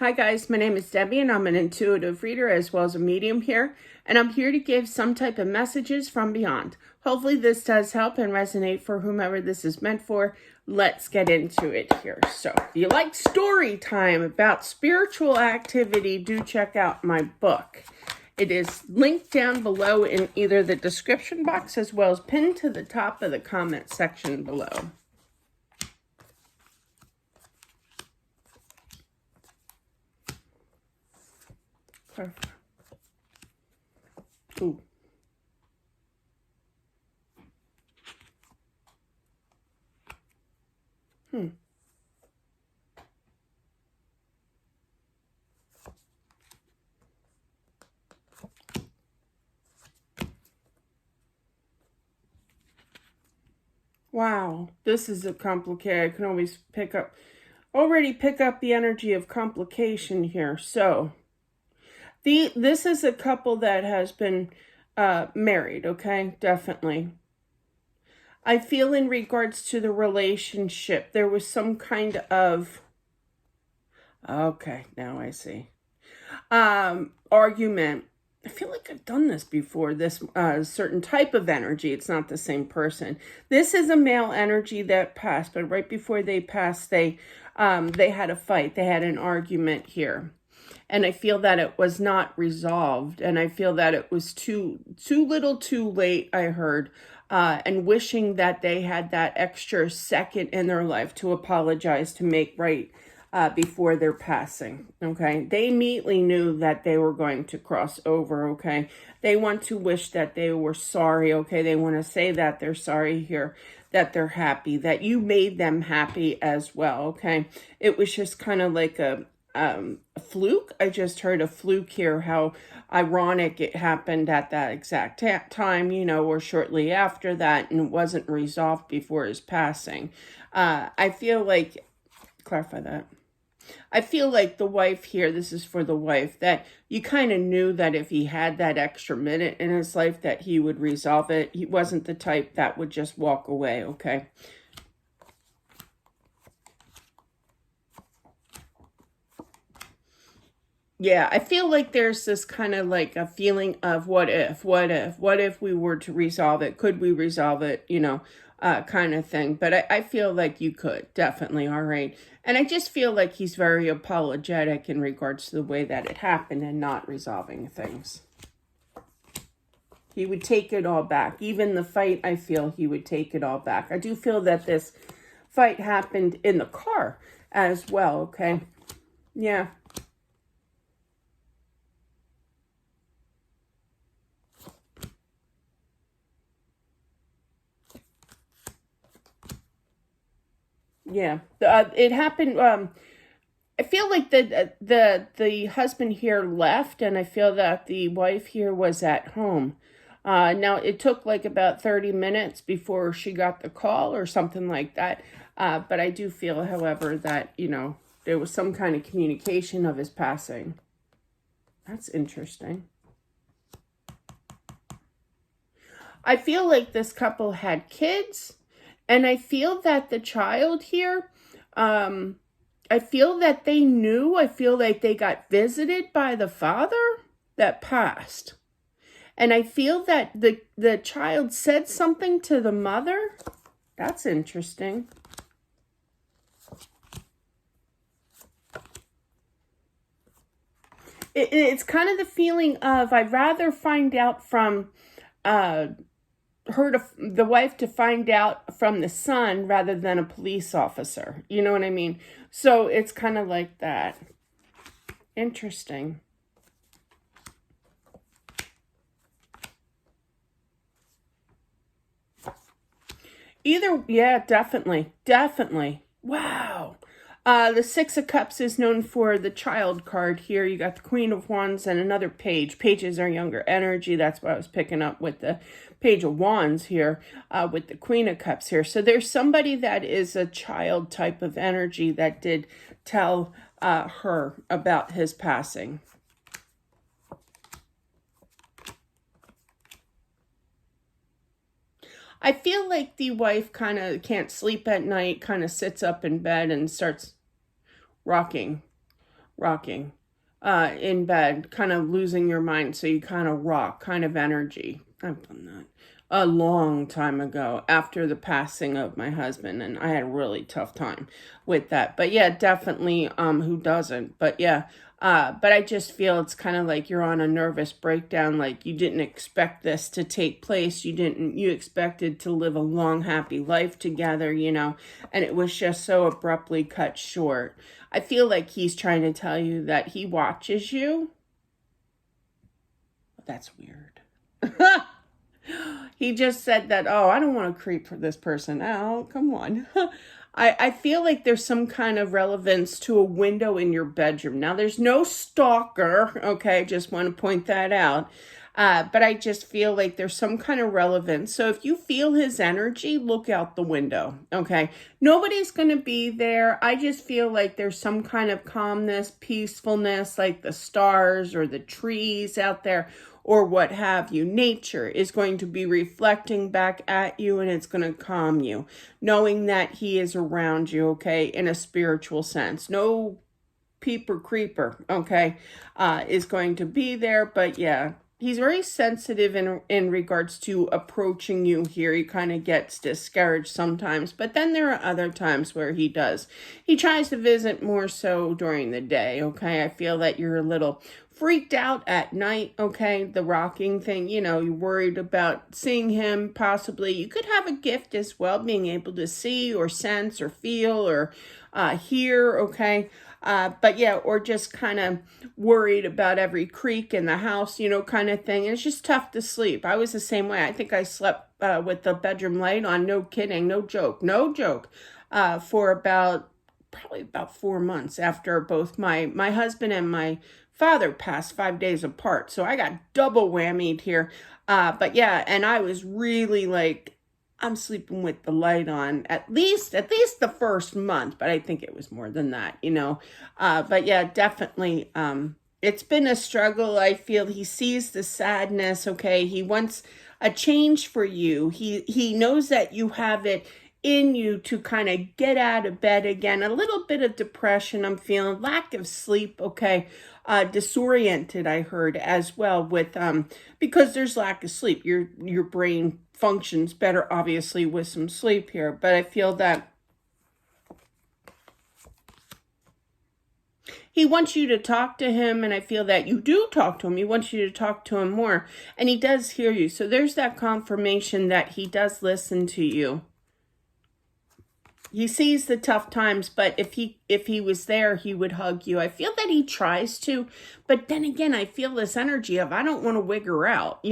Hi guys, my name is Debbie and I'm an intuitive reader as well as a medium here, and I'm here to give some type of messages from beyond. Hopefully this does help and resonate for whomever this is meant for. Let's get into it here. So if you like story time about spiritual activity, do check out my book. It is linked down below in either the description box as well as pinned to the top of the comment section below. Ooh. Wow, this is a complicated. I can always pick up the energy of complication here. So this is a couple that has been married, okay? Definitely. I feel in regards to the relationship, there was some kind of, okay, now I see, argument. I feel like I've done this before, this certain type of energy. It's not the same person. This is a male energy that passed, but right before they passed, they had a fight. They had an argument here. And I feel that it was not resolved. And I feel that it was too little too late, I heard. And wishing that they had that extra second in their life to apologize, to make right before their passing, okay? They immediately knew that they were going to cross over, okay? They want to wish that they were sorry, okay? They want to say that they're sorry here, that they're happy, that you made them happy as well, okay? It was just kind of like a fluke. I just heard a fluke here, how ironic it happened at that exact time, you know, or shortly after that, and it wasn't resolved before his passing. I feel like, clarify that. I feel like the wife here, this is for the wife, that you kind of knew that if he had that extra minute in his life that he would resolve it. He wasn't the type that would just walk away, okay? Yeah, I feel like there's this kind of like a feeling of what if we were to resolve it? Could we resolve it? You know, kind of thing. But I feel like you could, definitely, all right. And I just feel like he's very apologetic in regards to the way that it happened and not resolving things. He would take it all back. Even the fight, I feel he would take it all back. I do feel that this fight happened in the car as well, okay? Yeah. Yeah, it happened. I feel like the husband here left, and I feel that the wife here was at home. Now it took like about 30 minutes before she got the call or something like that. But I do feel, however, that there was some kind of communication of his passing. That's interesting. I feel like this couple had kids, and I feel that the child here, I feel that they knew, I feel like they got visited by the father that passed. And I feel that the child said something to the mother. That's interesting. It's kind of the feeling of, I'd rather find out from the wife to find out from the son rather than a police officer. You know what I mean? So it's kind of like that. Interesting. Yeah, definitely. Definitely. Wow. The Six of Cups is known for the child card here. You got the Queen of Wands and another page. Pages are younger energy. That's what I was picking up with the Page of Wands here, with the Queen of Cups here. So there's somebody that is a child type of energy that did tell her about his passing. I feel like the wife kind of can't sleep at night, kind of sits up in bed and starts rocking rocking in bed, kind of losing your mind. So you kind of rock, kind of energy. I've done that a long time ago after the passing of my husband, and I had a really tough time with that. But yeah, definitely who doesn't? But yeah, but I just feel it's kind of like you're on a nervous breakdown, like you didn't expect this to take place. You expected to live a long, happy life together, and it was just so abruptly cut short. I feel like he's trying to tell you that he watches you. That's weird. He just said that, oh, I don't want to creep for this person out. Come on. I feel like there's some kind of relevance to a window in your bedroom. Now, there's no stalker, okay? Just want to point that out. But I just feel like there's some kind of relevance. So if you feel his energy, look out the window, okay? Nobody's going to be there. I just feel like there's some kind of calmness, peacefulness, like the stars or the trees out there, or what have you. Nature is going to be reflecting back at you, and it's going to calm you, knowing that he is around you, okay, in a spiritual sense. No peeper creeper, okay, is going to be there. But yeah, he's very sensitive in regards to approaching you here. He kind of gets discouraged sometimes, but then there are other times where he does. He tries to visit more so during the day, okay? I feel that you're a little freaked out at night, okay? The rocking thing, you're worried about seeing him possibly. You could have a gift as well, being able to see or sense or feel or hear, okay? But yeah, or just kind of worried about every creak in the house, kind of thing. And it's just tough to sleep. I was the same way. I think I slept with the bedroom light on, no kidding, no joke, for probably about 4 months after both my husband and my father passed 5 days apart. So I got double whammied here. But yeah, and I was really like, I'm sleeping with the light on at least the first month, but I think it was more than that, But yeah, definitely, it's been a struggle. I feel he sees the sadness, okay? He wants a change for you. He knows that you have it in you to kind of get out of bed again. A little bit of depression I'm feeling, lack of sleep, okay? Disoriented, I heard as well, with because there's lack of sleep. Your brain functions better, obviously, with some sleep here. But I feel that he wants you to talk to him, and I feel that you do talk to him. He wants you to talk to him more, and he does hear you. So there's that confirmation that he does listen to you. He sees the tough times, but if he was there, he would hug you. I feel that he tries to, but then again, I feel this energy of I don't want to wiggle out,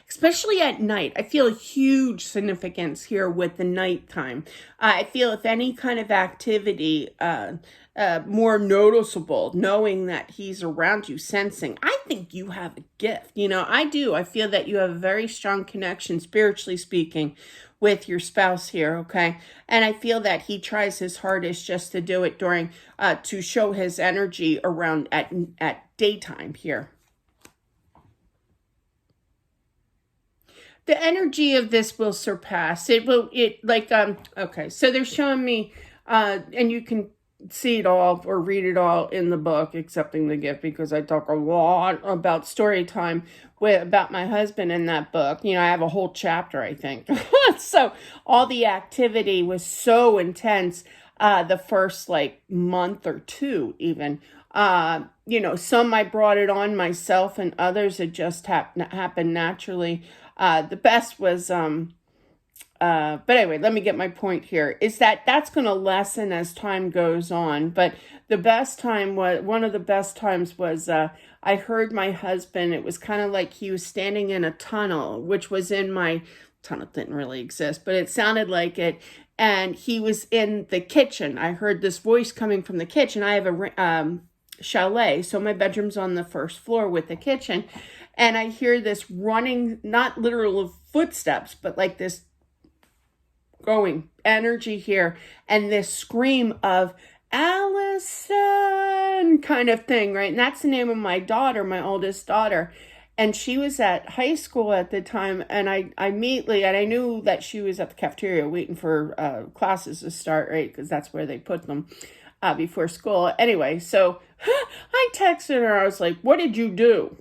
especially at night. I feel a huge significance here with the nighttime. I feel if any kind of activity, more noticeable, knowing that he's around you, sensing. I think you have a gift. I do. I feel that you have a very strong connection, spiritually speaking, with your spouse here, okay? And I feel that he tries his hardest just to do it during, to show his energy around at daytime here. The energy of this will surpass. Okay, so they're showing me, and you can see it all or read it all in the book, Accepting the Gift, because I talk a lot about story time about my husband in that book. I have a whole chapter, I think. So all the activity was so intense the first month or two even. Some I brought it on myself, and others it just happened naturally. The best was but anyway, let me get my point here, is that's going to lessen as time goes on. But the best time one of the best times was, I heard my husband, it was kind of like he was standing in a tunnel, which was in my, tunnel didn't really exist, but it sounded like it. And he was in the kitchen. I heard this voice coming from the kitchen. I have a chalet, so my bedroom's on the first floor with the kitchen. And I hear this running, not literal footsteps, but like this going energy here, and this scream of Allison kind of thing, right? And that's the name of my daughter, my oldest daughter. And she was at high school at the time, and I immediately, and I knew that she was at the cafeteria waiting for classes to start, right? Because that's where they put them before school. Anyway, so I I texted her. I was like, what did you do?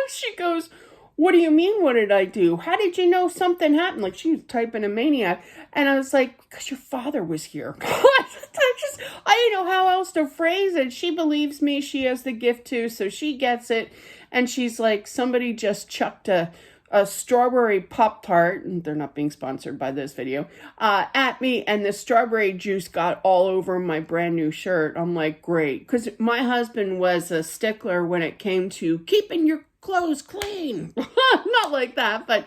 She goes, what do you mean, what did I do? How did you know something happened? Like, she was typing a maniac. And I was like, because your father was here. I didn't know how else to phrase it. She believes me. She has the gift too, so she gets it. And she's like, somebody just chucked a strawberry Pop-Tart, they're not being sponsored by this video, at me, and the strawberry juice got all over my brand new shirt. I'm like, great. Because my husband was a stickler when it came to keeping your clothes clean. Not like that, but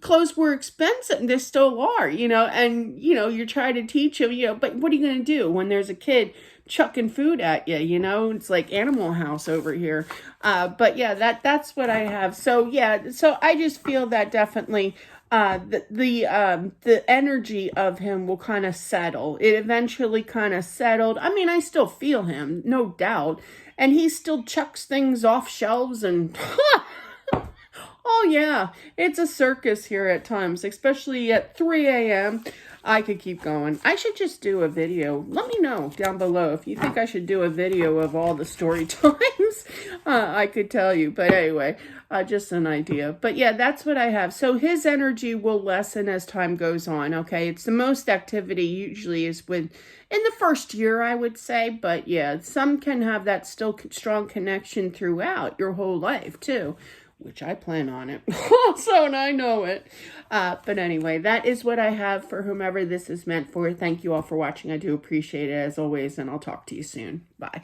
clothes were expensive. They still are, and, you're trying to teach him, but what are you going to do when there's a kid chucking food at you, it's like Animal House over here. But yeah, that's what I have. So yeah, so I just feel that definitely the energy of him will kind of settle. It eventually kind of settled. I mean, I still feel him, no doubt. And he still chucks things off shelves and oh yeah, it's a circus here at times, especially at 3 a.m. I could keep going. I should just do a video. Let me know down below if you think I should do a video of all the story times. I could tell you. But anyway, just an idea. But yeah, that's what I have. So his energy will lessen as time goes on, okay? It's the most activity usually is in the first year, I would say. But yeah, some can have that still strong connection throughout your whole life too, which I plan on it. So, and I know it. But anyway, that is what I have for whomever this is meant for. Thank you all for watching. I do appreciate it as always, and I'll talk to you soon. Bye.